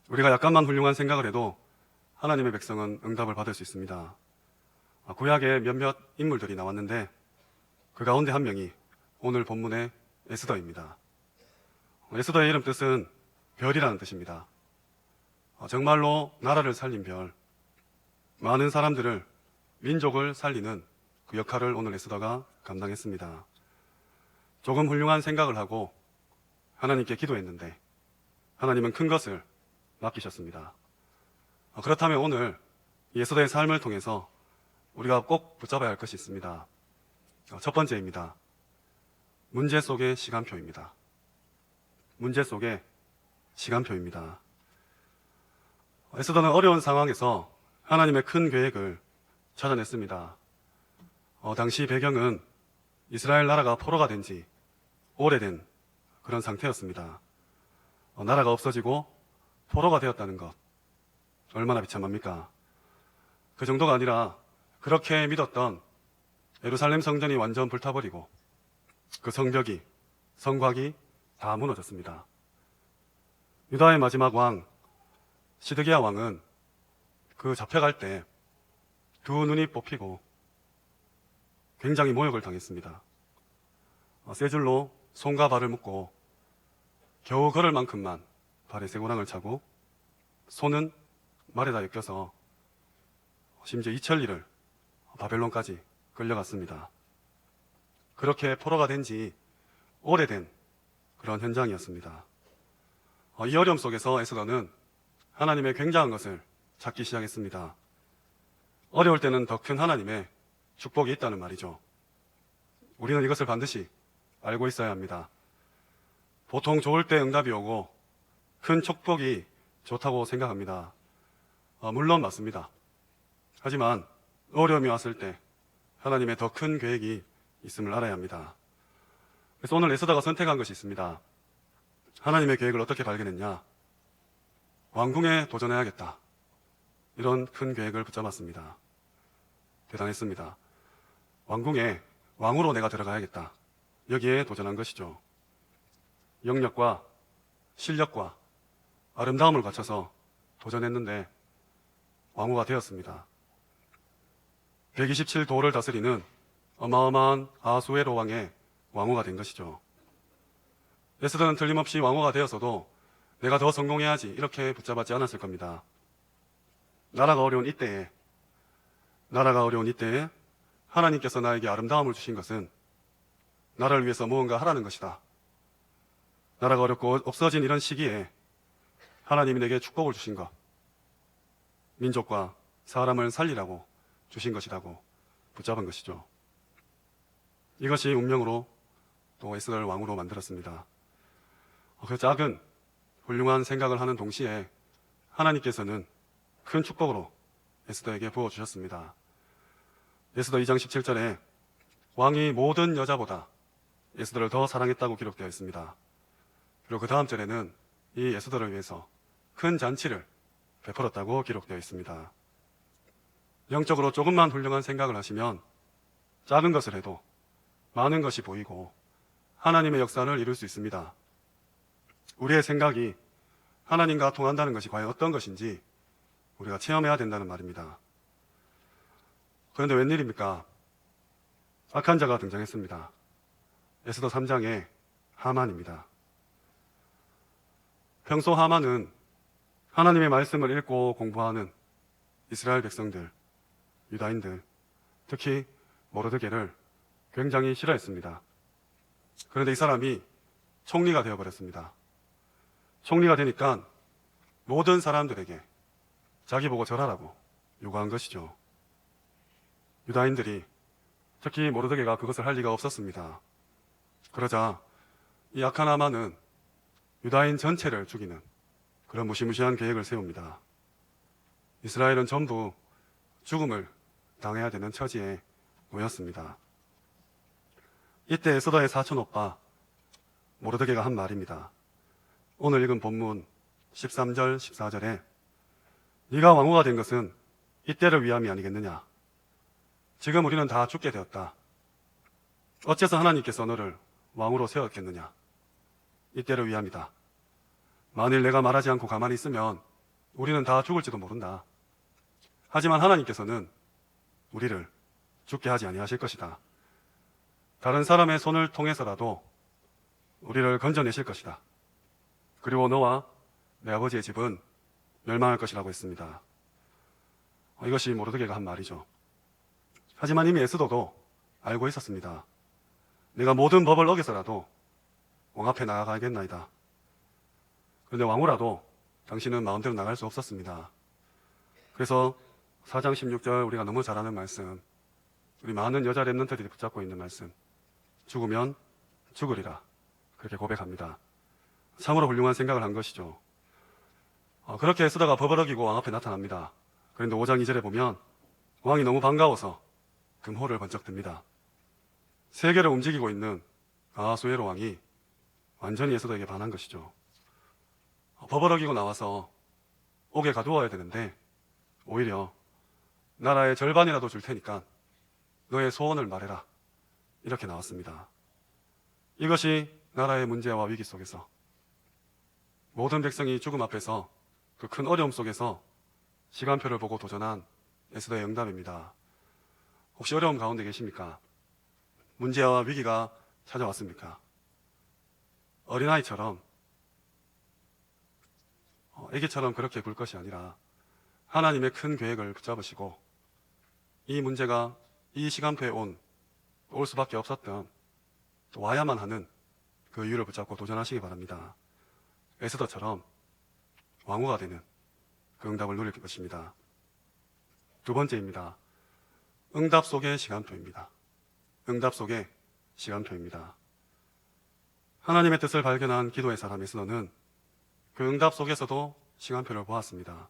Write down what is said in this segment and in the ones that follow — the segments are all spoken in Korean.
우리가 약간만 훌륭한 생각을 해도 하나님의 백성은 응답을 받을 수 있습니다. 구약에 몇몇 인물들이 나왔는데 그 가운데 한 명이 오늘 본문의 에스더입니다. 에스더의 이름 뜻은 별이라는 뜻입니다. 정말로 나라를 살린 별, 많은 사람들을, 민족을 살리는 그 역할을 오늘 에스더가 감당했습니다. 조금 훌륭한 생각을 하고 하나님께 기도했는데 하나님은 큰 것을 맡기셨습니다. 그렇다면 오늘 에스더의 삶을 통해서 우리가 꼭 붙잡아야 할 것이 있습니다. 첫 번째입니다. 문제 속의 시간표입니다. 문제 속의 시간표입니다. 에스더는 어려운 상황에서 하나님의 큰 계획을 찾아냈습니다. 당시 배경은 이스라엘 나라가 포로가 된 지 오래된 그런 상태였습니다. 나라가 없어지고 포로가 되었다는 것, 얼마나 비참합니까? 그 정도가 아니라 그렇게 믿었던 예루살렘 성전이 완전 불타버리고 그 성벽이, 성곽이 다 무너졌습니다. 유다의 마지막 왕 시드기야 왕은 그 잡혀갈 때 두 눈이 뽑히고 굉장히 모욕을 당했습니다. 쇠 줄로 손과 발을 묶고 겨우 걸을 만큼만 발에 쇠고랑을 차고 손은 말에다 엮여서 심지어 이천리를 바벨론까지 끌려갔습니다. 그렇게 포로가 된 지 오래된 그런 현장이었습니다. 이 어려움 속에서 에스더는 하나님의 굉장한 것을 찾기 시작했습니다. 어려울 때는 더 큰 하나님의 축복이 있다는 말이죠. 우리는 이것을 반드시 알고 있어야 합니다. 보통 좋을 때 응답이 오고 큰 축복이 좋다고 생각합니다. 물론 맞습니다. 하지만 어려움이 왔을 때 하나님의 더 큰 계획이 있음을 알아야 합니다. 그래서 오늘 에스더가 선택한 것이 있습니다. 하나님의 계획을 어떻게 발견했냐? 왕궁에 도전해야겠다. 이런 큰 계획을 붙잡았습니다. 대단했습니다. 왕궁에 왕으로 내가 들어가야겠다. 여기에 도전한 것이죠. 영역과 실력과 아름다움을 갖춰서 도전했는데 왕후가 되었습니다. 127도를 다스리는 어마어마한 아수에로 왕의 왕후가 된 것이죠. 에스더는 틀림없이 왕후가 되었어도 내가 더 성공해야지 이렇게 붙잡았지 않았을 겁니다. 나라가 어려운 이때에 하나님께서 나에게 아름다움을 주신 것은 나를 위해서 무언가 하라는 것이다. 나라가 어렵고 없어진 이런 시기에 하나님이 내게 축복을 주신 것, 민족과 사람을 살리라고 주신 것이라고 붙잡은 것이죠. 이것이 운명으로 또 에스더를 왕으로 만들었습니다. 그 작은 훌륭한 생각을 하는 동시에 하나님께서는 큰 축복으로 에스더에게 부어주셨습니다. 에스더 2장 17절에 왕이 모든 여자보다 에스더를 더 사랑했다고 기록되어 있습니다. 그리고 그 다음 절에는 이 에스더를 위해서 큰 잔치를 베풀었다고 기록되어 있습니다. 영적으로 조금만 훌륭한 생각을 하시면 작은 것을 해도 많은 것이 보이고 하나님의 역사를 이룰 수 있습니다. 우리의 생각이 하나님과 통한다는 것이 과연 어떤 것인지 우리가 체험해야 된다는 말입니다. 그런데 웬일입니까? 악한 자가 등장했습니다. 에스더 3장에 하만입니다. 평소 하만은 하나님의 말씀을 읽고 공부하는 이스라엘 백성들, 유다인들, 특히 모르드게를 굉장히 싫어했습니다. 그런데 이 사람이 총리가 되어버렸습니다. 총리가 되니까 모든 사람들에게 자기 보고 절하라고 요구한 것이죠. 유다인들이, 특히 모르드게가 그것을 할 리가 없었습니다. 그러자 이 악한 하만은 유다인 전체를 죽이는 그런 무시무시한 계획을 세웁니다. 이스라엘은 전부 죽음을 당해야 되는 처지에 놓였습니다. 이때 에스더의 사촌 오빠 모르드게가 한 말입니다. 오늘 읽은 본문 13절, 14절에 네가 왕후가 된 것은 이때를 위함이 아니겠느냐? 지금 우리는 다 죽게 되었다. 어째서 하나님께서 너를 왕으로 세웠겠느냐? 이때를 위함이다. 만일 내가 말하지 않고 가만히 있으면 우리는 다 죽을지도 모른다. 하지만 하나님께서는 우리를 죽게 하지 아니하실 것이다. 다른 사람의 손을 통해서라도 우리를 건져내실 것이다. 그리고 너와 내 아버지의 집은 멸망할 것이라고 했습니다. 이것이 모르드게가 한 말이죠. 하지만 이미 에스더도 알고 있었습니다. 내가 모든 법을 어겨서라도 왕 앞에 나아가겠나이다. 그런데 왕후라도 당신은 마음대로 나갈 수 없었습니다. 그래서 4장 16절 우리가 너무 잘 아는 말씀, 우리 많은 여자 랩런트들이 붙잡고 있는 말씀, 죽으면 죽으리라, 그렇게 고백합니다. 참으로 훌륭한 생각을 한 것이죠. 그렇게 에스더가 법을 어기고 왕 앞에 나타납니다. 그런데 5장 2절에 보면 왕이 너무 반가워서 금호를 번쩍 듭니다. 세계를 움직이고 있는 아하수에로 왕이 완전히 에스더에게 반한 것이죠. 법을 어기고 나와서 옥에 가두어야 되는데 오히려 나라의 절반이라도 줄 테니까 너의 소원을 말해라, 이렇게 나왔습니다. 이것이 나라의 문제와 위기 속에서 모든 백성이 죽음 앞에서 그 큰 어려움 속에서 시간표를 보고 도전한 에스더의 응답입니다. 혹시 어려움 가운데 계십니까? 문제와 위기가 찾아왔습니까? 어린아이처럼 애기처럼 그렇게 굴 것이 아니라 하나님의 큰 계획을 붙잡으시고 이 문제가 이 시간표에 올 수밖에 없었던, 또 와야만 하는 그 이유를 붙잡고 도전하시기 바랍니다. 에스더처럼 왕후가 되는 그 응답을 누릴 것입니다. 두 번째입니다. 응답 속의 시간표입니다. 응답 속의 시간표입니다. 하나님의 뜻을 발견한 기도의 사람 에스더는 그 응답 속에서도 시간표를 보았습니다.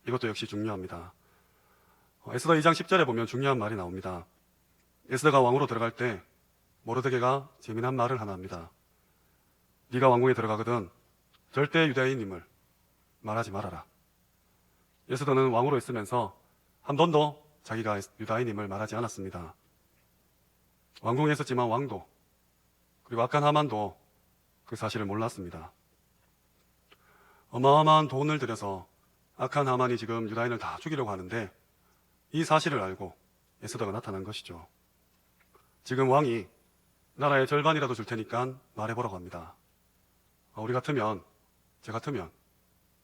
이것도 역시 중요합니다. 에스더 2장 10절에 보면 중요한 말이 나옵니다. 에스더가 왕으로 들어갈 때 모르드게가 재미난 말을 하나 합니다. 네가 왕궁에 들어가거든 절대 유다인임을 말하지 말아라. 에스더는 왕으로 있으면서 한 번도 자기가 유다인임을 말하지 않았습니다. 왕궁에 있었지만 왕도 그리고 악한 하만도 그 사실을 몰랐습니다. 어마어마한 돈을 들여서 악한 하만이 지금 유다인을 다 죽이려고 하는데 이 사실을 알고 에스더가 나타난 것이죠. 지금 왕이 나라의 절반이라도 줄 테니까 말해보라고 합니다. 우리 같으면, 제 같으면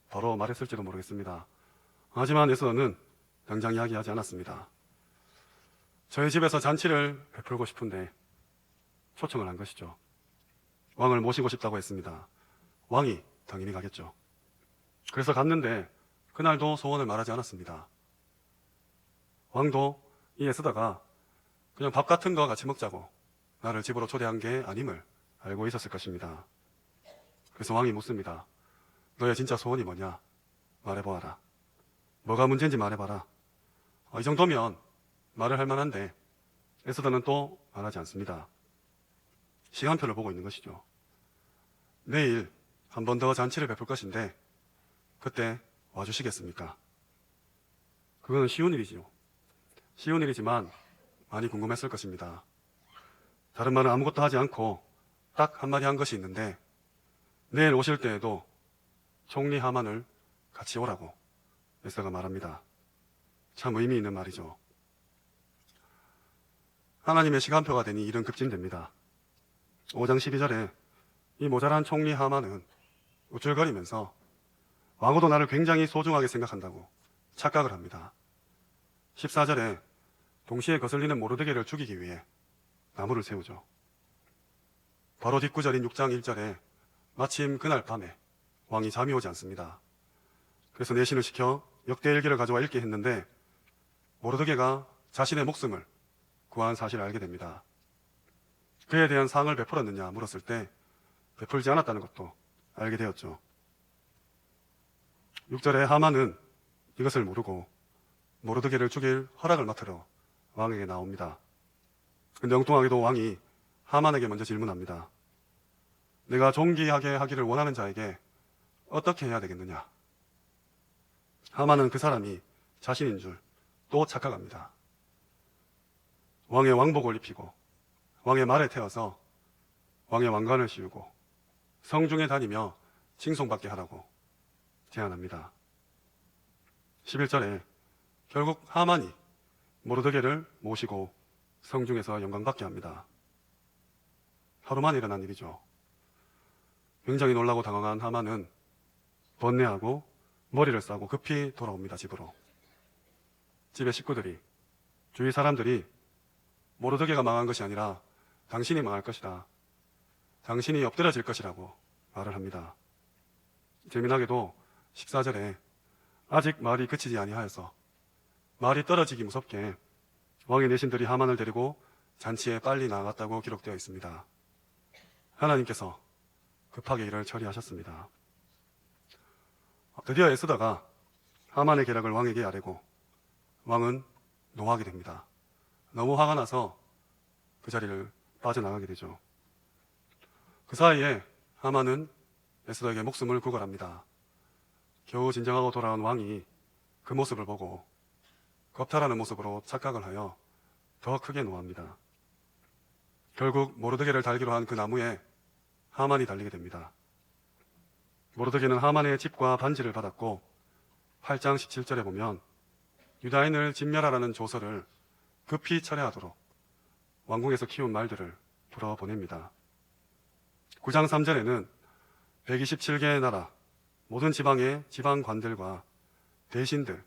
바로 말했을지도 모르겠습니다. 하지만 에스더는 당장 이야기하지 않았습니다. 저희 집에서 잔치를 베풀고 싶은데 초청을 한 것이죠. 왕을 모시고 싶다고 했습니다. 왕이 당연히 가겠죠. 그래서 갔는데 그날도 소원을 말하지 않았습니다. 왕도 이 에스더가 그냥 밥 같은 거 같이 먹자고 나를 집으로 초대한 게 아님을 알고 있었을 것입니다. 그래서 왕이 묻습니다. 너의 진짜 소원이 뭐냐? 말해보아라. 뭐가 문제인지 말해봐라. 이 정도면 말을 할 만한데 에스더는 또 말하지 않습니다. 시간표를 보고 있는 것이죠. 내일 한 번 더 잔치를 베풀 것인데 그때 와주시겠습니까? 그거는 쉬운 일이지요. 쉬운 일이지만 많이 궁금했을 것입니다. 다른 말은 아무것도 하지 않고 딱 한마디 한 것이 있는데 내일 오실 때에도 총리 하만을 같이 오라고 에스더가 말합니다. 참 의미 있는 말이죠. 하나님의 시간표가 되니 일은 급진됩니다. 5장 12절에 이 모자란 총리 하만은 우쭐거리면서 왕후도 나를 굉장히 소중하게 생각한다고 착각을 합니다. 14절에 동시에 거슬리는 모르드게를 죽이기 위해 나무를 세우죠. 바로 뒷구절인 6장 1절에 마침 그날 밤에 왕이 잠이 오지 않습니다. 그래서 내신을 시켜 역대일기를 가져와 읽게 했는데 모르드게가 자신의 목숨을 구한 사실을 알게 됩니다. 그에 대한 상을 베풀었느냐 물었을 때 베풀지 않았다는 것도 알게 되었죠. 6절에 하만은 이것을 모르고 모르드게를 죽일 허락을 맡으러 왕에게 나옵니다. 근데 엉뚱하게도 왕이 하만에게 먼저 질문합니다. 내가 존귀하게 하기를 원하는 자에게 어떻게 해야 되겠느냐? 하만은 그 사람이 자신인 줄 또 착각합니다. 왕의 왕복을 입히고 왕의 말에 태워서 왕의 왕관을 씌우고 성중에 다니며 칭송받게 하라고 제안합니다. 11절에 결국 하만이 모르드게를 모시고 성중에서 영광받게 합니다. 하루 만에 일어난 일이죠. 굉장히 놀라고 당황한 하만은 번뇌하고 머리를 싸고 급히 돌아옵니다. 집으로. 집의 식구들이, 주위 사람들이 모르드게가 망한 것이 아니라 당신이 망할 것이다. 당신이 엎드려질 것이라고 말을 합니다. 재미나게도 식사절에 아직 말이 그치지 아니하여서 말이 떨어지기 무섭게 왕의 내신들이 하만을 데리고 잔치에 빨리 나갔다고 기록되어 있습니다. 하나님께서 급하게 일을 처리하셨습니다. 드디어 에스더가 하만의 계략을 왕에게 아뢰고 왕은 노하게 됩니다. 너무 화가 나서 그 자리를 빠져나가게 되죠. 그 사이에 하만은 에스더에게 목숨을 구걸합니다. 겨우 진정하고 돌아온 왕이 그 모습을 보고 겁탈하는 모습으로 착각을 하여 더 크게 노합니다. 결국 모르드게를 달기로 한 그 나무에 하만이 달리게 됩니다. 모르드게는 하만의 집과 반지를 받았고 8장 17절에 보면 유다인을 진멸하라는 조서를 급히 철회하도록 왕궁에서 키운 말들을 풀어보냅니다. 9장 3절에는 127개의 나라 모든 지방의 지방관들과 대신들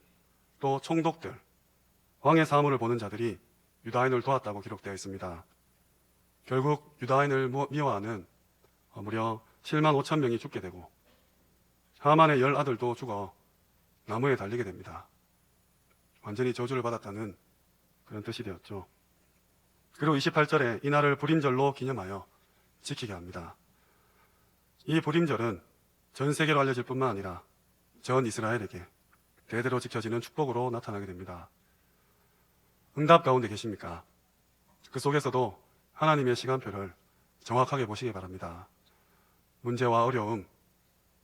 또 총독들 왕의 사물을 보는 자들이 유다인을 도왔다고 기록되어 있습니다. 결국 유다인을 미워하는 무려 7만 5천 명이 죽게 되고 하만의 10아들도 죽어 나무에 달리게 됩니다. 완전히 저주를 받았다는 그런 뜻이 되었죠. 그리고 28절에 이날을 불임절로 기념하여 지키게 합니다. 이 불임절은 전 세계로 알려질 뿐만 아니라 전 이스라엘에게 대대로 지켜지는 축복으로 나타나게 됩니다. 응답 가운데 계십니까? 그 속에서도 하나님의 시간표를 정확하게 보시기 바랍니다. 문제와 어려움,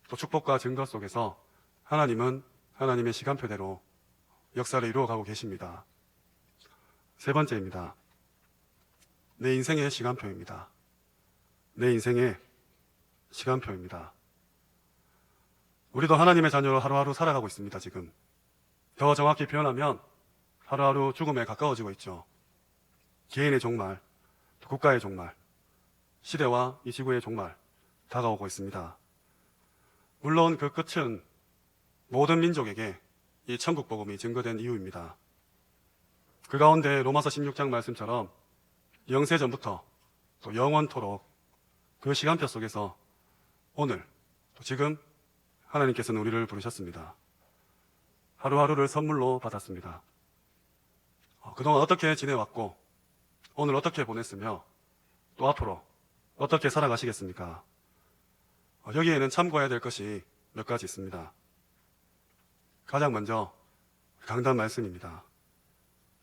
또 축복과 증거 속에서 하나님은 하나님의 시간표대로 역사를 이루어가고 계십니다. 세 번째입니다. 내 인생의 시간표입니다. 내 인생의 시간표입니다. 우리도 하나님의 자녀로 하루하루 살아가고 있습니다. 지금 더 정확히 표현하면 하루하루 죽음에 가까워지고 있죠. 개인의 종말, 국가의 종말, 시대와 이 지구의 종말 다가오고 있습니다. 물론 그 끝은 모든 민족에게 이 천국 복음이 증거된 이유입니다. 그 가운데 로마서 16장 말씀처럼 영세전부터 또 영원토록 그 시간표 속에서 오늘 또 지금 하나님께서는 우리를 부르셨습니다. 하루하루를 선물로 받았습니다. 그동안 어떻게 지내왔고 오늘 어떻게 보냈으며 또 앞으로 어떻게 살아가시겠습니까? 여기에는 참고해야 될 것이 몇 가지 있습니다. 가장 먼저 강단 말씀입니다.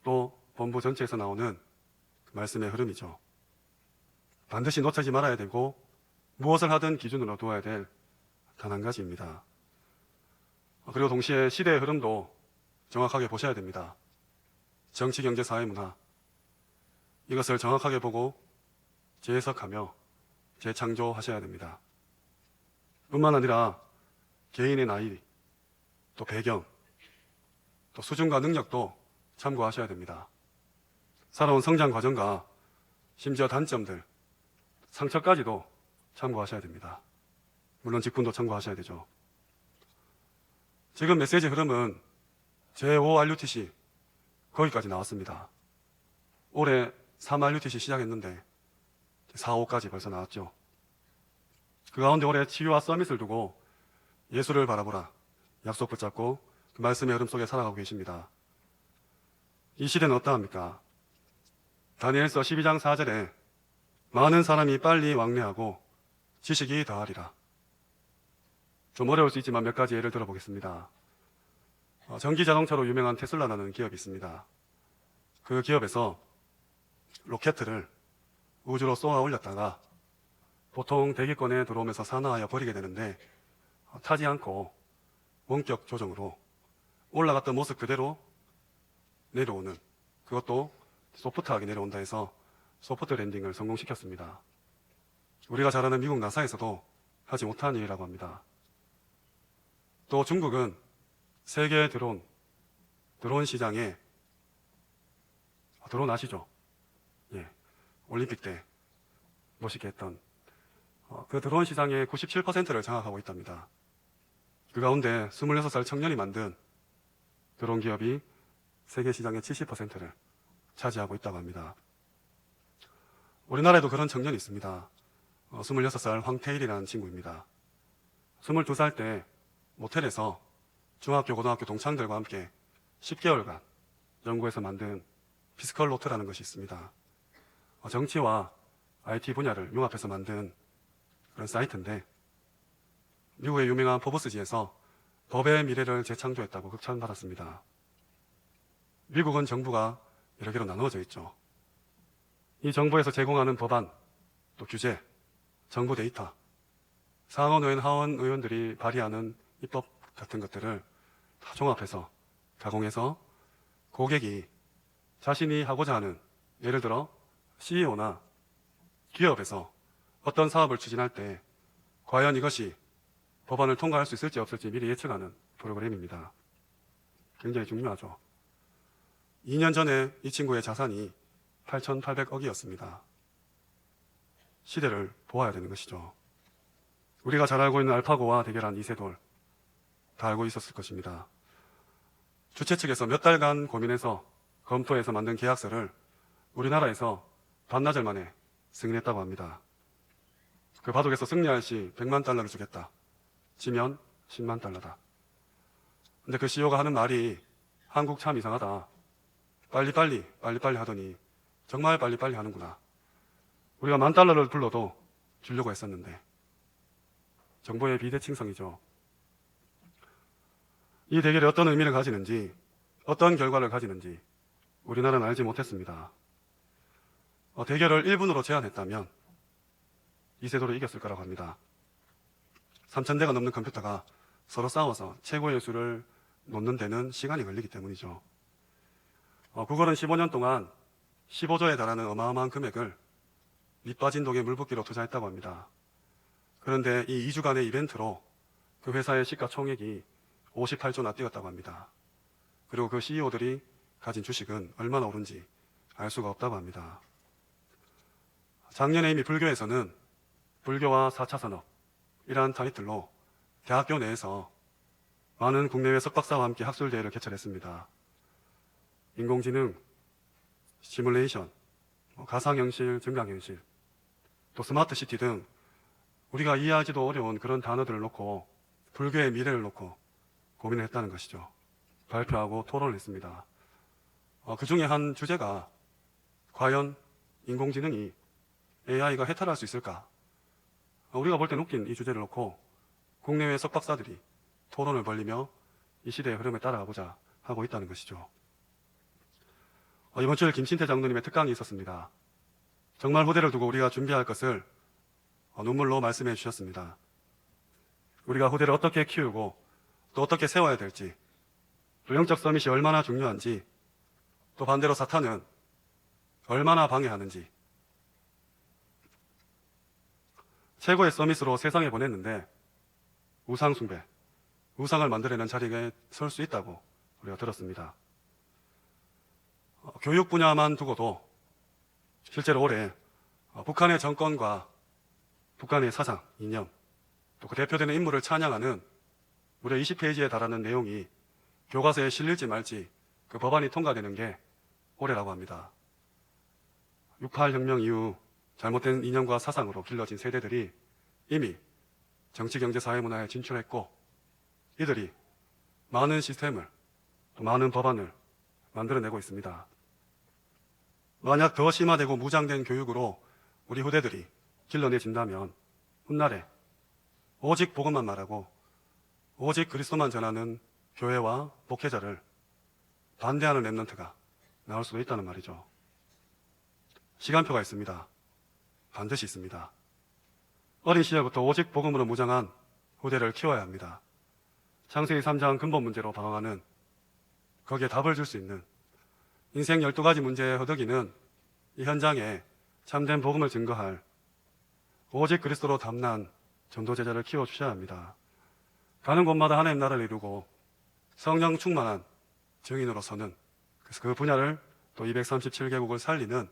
또 본부 전체에서 나오는 그 말씀의 흐름이죠. 반드시 놓치지 말아야 되고 무엇을 하든 기준으로 두어야 될 단 한 가지입니다. 그리고 동시에 시대의 흐름도 정확하게 보셔야 됩니다. 정치, 경제, 사회, 문화 이것을 정확하게 보고 재해석하며 재창조하셔야 됩니다. 뿐만 아니라 개인의 나이, 또 배경, 또 수준과 능력도 참고하셔야 됩니다. 살아온 성장 과정과 심지어 단점들, 상처까지도 참고하셔야 됩니다. 물론 직분도 참고하셔야 되죠. 지금 메시지 흐름은 제5RUTC 거기까지 나왔습니다. 올해 3RUTC 시작했는데 4, 5까지 벌써 나왔죠. 그 가운데 올해 치유와 서밋을 두고 예수를 바라보라 약속 붙잡고 그 말씀의 흐름 속에 살아가고 계십니다. 이 시대는 어떠합니까? 다니엘서 12장 4절에 많은 사람이 빨리 왕래하고 지식이 더하리라. 좀 어려울 수 있지만 몇 가지 예를 들어보겠습니다. 전기자동차로 유명한 테슬라라는 기업이 있습니다. 그 기업에서 로켓을 우주로 쏘아 올렸다가 보통 대기권에 들어오면서 산화하여 버리게 되는데 타지 않고 원격 조정으로 올라갔던 모습 그대로 내려오는, 그것도 소프트하게 내려온다 해서 소프트 랜딩을 성공시켰습니다. 우리가 잘 아는 미국 나사에서도 하지 못한 일이라고 합니다. 또 중국은 세계 드론 드론 시장에 드론 아시죠? 예, 올림픽 때 멋있게 했던 그 드론 시장의 97%를 장악하고 있답니다. 그 가운데 26살 청년이 만든 드론 기업이 세계 시장의 70%를 차지하고 있다고 합니다. 우리나라에도 그런 청년이 있습니다. 26살 황태일이라는 친구입니다. 22살 때 모텔에서 중학교, 고등학교 동창들과 함께 10개월간 연구해서 만든 피스컬노트라는 것이 있습니다. 정치와 IT 분야를 융합해서 만든 그런 사이트인데 미국의 유명한 포브스지에서 법의 미래를 재창조했다고 극찬받았습니다. 미국은 정부가 여러 개로 나누어져 있죠. 이 정부에서 제공하는 법안, 또 규제, 정부 데이터, 상원의원, 하원의원들이 발의하는 입법 같은 것들을 다 종합해서 가공해서 고객이 자신이 하고자 하는, 예를 들어 CEO나 기업에서 어떤 사업을 추진할 때 과연 이것이 법안을 통과할 수 있을지 없을지 미리 예측하는 프로그램입니다. 굉장히 중요하죠. 2년 전에 이 친구의 자산이 8,800억이었습니다. 시대를 보아야 되는 것이죠. 우리가 잘 알고 있는 알파고와 대결한 이세돌 다 알고 있었을 것입니다. 주최 측에서 몇 달간 고민해서 검토해서 만든 계약서를 우리나라에서 반나절 만에 승인했다고 합니다. 그 바둑에서 승리할 시 100만 달러를 주겠다. 지면 10만 달러다. 근데 그 CEO가 하는 말이 한국 참 이상하다. 빨리빨리 하더니 정말 빨리빨리 하는구나. 우리가 10,000달러를 불러도 주려고 했었는데. 정보의 비대칭성이죠. 이 대결이 어떤 의미를 가지는지, 어떤 결과를 가지는지 우리나라는 알지 못했습니다. 대결을 1분으로 제한했다면 이세돌이 이겼을 거라고 합니다. 3,000대가 넘는 컴퓨터가 서로 싸워서 최고의 수를 놓는 데는 시간이 걸리기 때문이죠. 구글은 15년 동안 15조에 달하는 어마어마한 금액을 밑빠진 독에 물 붓기로 투자했다고 합니다. 그런데 이 2주간의 이벤트로 그 회사의 시가총액이 58조나 뛰었다고 합니다. 그리고 그 CEO들이 가진 주식은 얼마나 오른지 알 수가 없다고 합니다. 작년에 이미 불교에서는 불교와 4차 산업이라는 타이틀로 대학교 내에서 많은 국내외 석박사와 함께 학술대회를 개최했습니다. 인공지능, 시뮬레이션, 가상현실, 증강현실, 또 스마트시티 등 우리가 이해하지도 어려운 그런 단어들을 놓고 불교의 미래를 놓고 고민을 했다는 것이죠. 발표하고 토론을 했습니다. 그 중에 한 주제가 과연 인공지능이 AI가 해탈할 수 있을까? 우리가 볼 땐 웃긴 이 주제를 놓고 국내외 석박사들이 토론을 벌리며 이 시대의 흐름에 따라가보자 하고 있다는 것이죠. 이번 주에 김신태 장로님의 특강이 있었습니다. 정말 후대를 두고 우리가 준비할 것을 눈물로 말씀해 주셨습니다. 우리가 후대를 어떻게 키우고 또 어떻게 세워야 될지, 또 영적 서밋이 얼마나 중요한지, 또 반대로 사탄은 얼마나 방해하는지, 최고의 서밋으로 세상에 보냈는데 우상 숭배, 우상을 만들어내는 자리에 설 수 있다고 우리가 들었습니다. 교육 분야만 두고도 실제로 올해 북한의 정권과 북한의 사상, 이념, 또 그 대표되는 인물을 찬양하는 무려 20페이지에 달하는 내용이 교과서에 실릴지 말지 그 법안이 통과되는 게 올해라고 합니다. 6.8 혁명 이후 잘못된 이념과 사상으로 길러진 세대들이 이미 정치, 경제, 사회, 문화에 진출했고 이들이 많은 시스템을, 또 많은 법안을 만들어내고 있습니다. 만약 더 심화되고 무장된 교육으로 우리 후대들이 길러내진다면 훗날에 오직 복음만 말하고 오직 그리스도만 전하는 교회와 목회자를 반대하는 랩런트가 나올 수도 있다는 말이죠. 시간표가 있습니다. 반드시 있습니다. 어린 시절부터 오직 복음으로 무장한 후대를 키워야 합니다. 창세기 3장 근본 문제로 방황하는, 거기에 답을 줄 수 있는 인생 12가지 문제의 허덕이는 이 현장에 참된 복음을 증거할 오직 그리스도로 담난 전도제자를 키워주셔야 합니다. 가는 곳마다 하나님 나라를 이루고 성령 충만한 증인으로서는 그래서 그 분야를 또 237개국을 살리는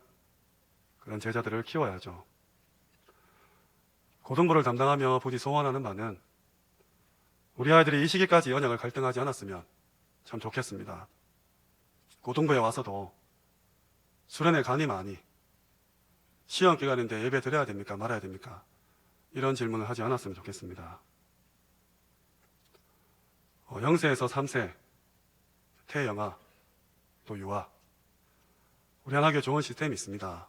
그런 제자들을 키워야죠. 고등부를 담당하며 부디 소원하는 바는 우리 아이들이 이 시기까지 언약을 갈등하지 않았으면 참 좋겠습니다. 고등부에 와서도 수련회 가니 마니 시험 기간인데 예배 드려야 됩니까? 말아야 됩니까? 이런 질문을 하지 않았으면 좋겠습니다. 0세에서 3세 태영아 또 유아 우리 하나교에 좋은 시스템이 있습니다.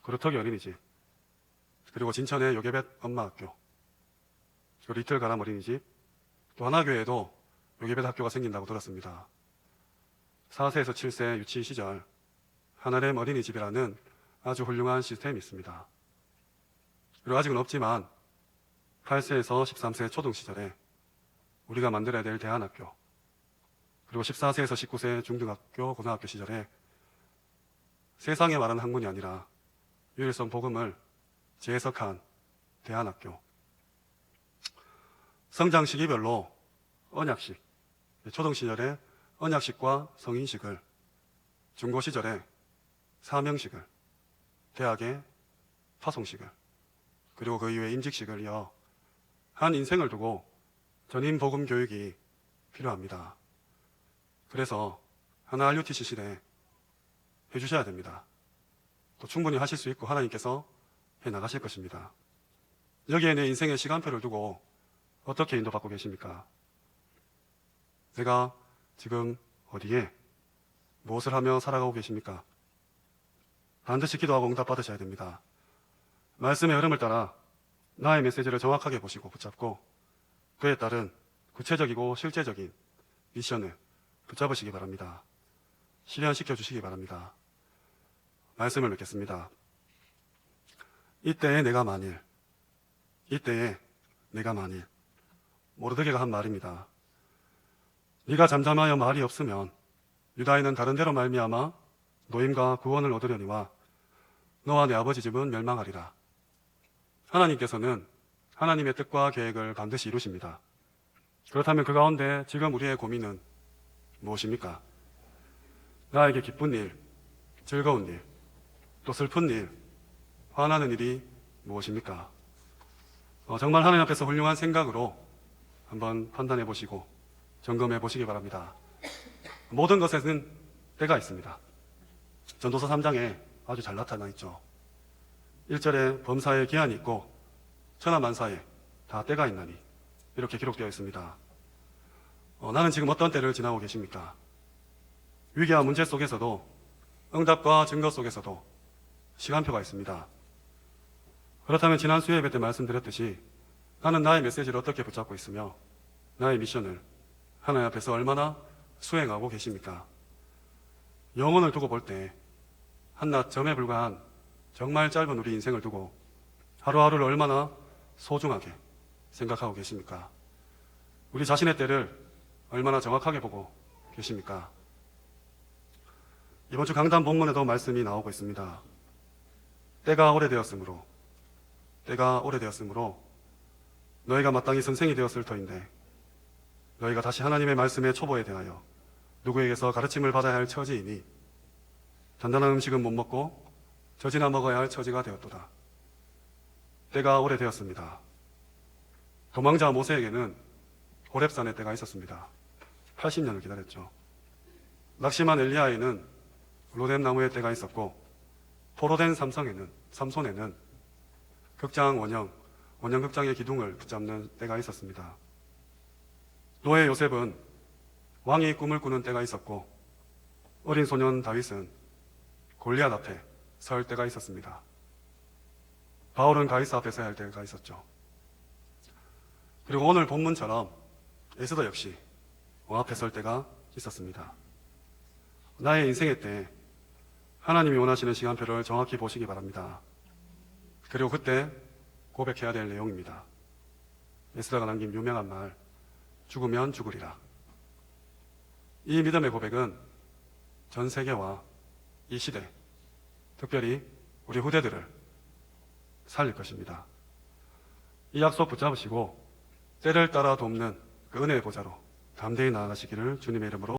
그루터기 어린이집 그리고 진천의 요괴벳 엄마학교 그리고 리틀 가람 어린이집 또 하나교에도 요괴벳 학교가 생긴다고 들었습니다. 4세에서 7세 유치 시절 하나렘 어린이집이라는 아주 훌륭한 시스템이 있습니다. 그리고 아직은 없지만 8세에서 13세 초등 시절에 우리가 만들어야 될 대안학교 그리고 14세에서 19세 중등학교, 고등학교 시절에 세상에 말하는 학문이 아니라 유일성 복음을 재해석한 대안학교 성장 시기별로 언약식 초등 시절에 언약식과 성인식을 중고 시절에 사명식을 대학의 파송식을 그리고 그 이후에 임직식을 이어 한 인생을 두고 전인 복음 교육이 필요합니다. 그래서 하나 RUTC 시대에 해주셔야 됩니다. 또 충분히 하실 수 있고 하나님께서 해나가실 것입니다. 여기에 내 인생의 시간표를 두고 어떻게 인도받고 계십니까? 내가 지금 어디에 무엇을 하며 살아가고 계십니까? 반드시 기도하고 응답 받으셔야 됩니다. 말씀의 흐름을 따라 나의 메시지를 정확하게 보시고 붙잡고 그에 따른 구체적이고 실제적인 미션을 붙잡으시기 바랍니다. 실현시켜 주시기 바랍니다. 말씀을 맺겠습니다. 이때에 내가 만일 모르드게가 한 말입니다. 네가 잠잠하여 말이 없으면 유다인은 다른 데로 말미암아 노임과 구원을 얻으려니와 너와 내 아버지 집은 멸망하리라. 하나님께서는 하나님의 뜻과 계획을 반드시 이루십니다. 그렇다면 그 가운데 지금 우리의 고민은 무엇입니까? 나에게 기쁜 일, 즐거운 일, 또 슬픈 일, 화나는 일이 무엇입니까? 정말 하나님 앞에서 훌륭한 생각으로 한번 판단해 보시고 점검해 보시기 바랍니다. 모든 것에는 때가 있습니다. 전도서 3장에 아주 잘 나타나 있죠. 1절에 범사에 기한이 있고 천하만사에 다 때가 있나니 이렇게 기록되어 있습니다. 나는 지금 어떤 때를 지나고 계십니까? 위기와 문제 속에서도 응답과 증거 속에서도 시간표가 있습니다. 그렇다면 지난 수요 예배 때 말씀드렸듯이 나는 나의 메시지를 어떻게 붙잡고 있으며 나의 미션을 하나님 앞에서 얼마나 수행하고 계십니까? 영혼을 두고 볼 때 한낱 점에 불과한 정말 짧은 우리 인생을 두고 하루하루를 얼마나 소중하게 생각하고 계십니까? 우리 자신의 때를 얼마나 정확하게 보고 계십니까? 이번 주 강단 본문에도 말씀이 나오고 있습니다. 때가 오래되었으므로 너희가 마땅히 선생이 되었을 터인데 너희가 다시 하나님의 말씀의 초보에 대하여 누구에게서 가르침을 받아야 할 처지이니 단단한 음식은 못 먹고 젖이나 먹어야 할 처지가 되었도다. 때가 오래되었습니다. 도망자 모세에게는 호렙산의 때가 있었습니다. 80년을 기다렸죠. 낙심한 엘리야에는 로뎀 나무의 때가 있었고 포로된 삼손에는 원형 극장의 기둥을 붙잡는 때가 있었습니다. 노예 요셉은 왕이 꿈을 꾸는 때가 있었고 어린 소년 다윗은 골리앗 앞에 설 때가 있었습니다. 바울은 가이사 앞에 서야 할 때가 있었죠. 그리고 오늘 본문처럼 에스더 역시 왕 앞에 설 때가 있었습니다. 나의 인생의 때 하나님이 원하시는 시간표를 정확히 보시기 바랍니다. 그리고 그때 고백해야 될 내용입니다. 에스더가 남긴 유명한 말, 죽으면 죽으리라. 이 믿음의 고백은 전 세계와 이 시대, 특별히 우리 후대들을 살릴 것입니다. 이 약속 붙잡으시고 때를 따라 돕는 그 은혜의 보좌로 담대히 나아가시기를 주님의 이름으로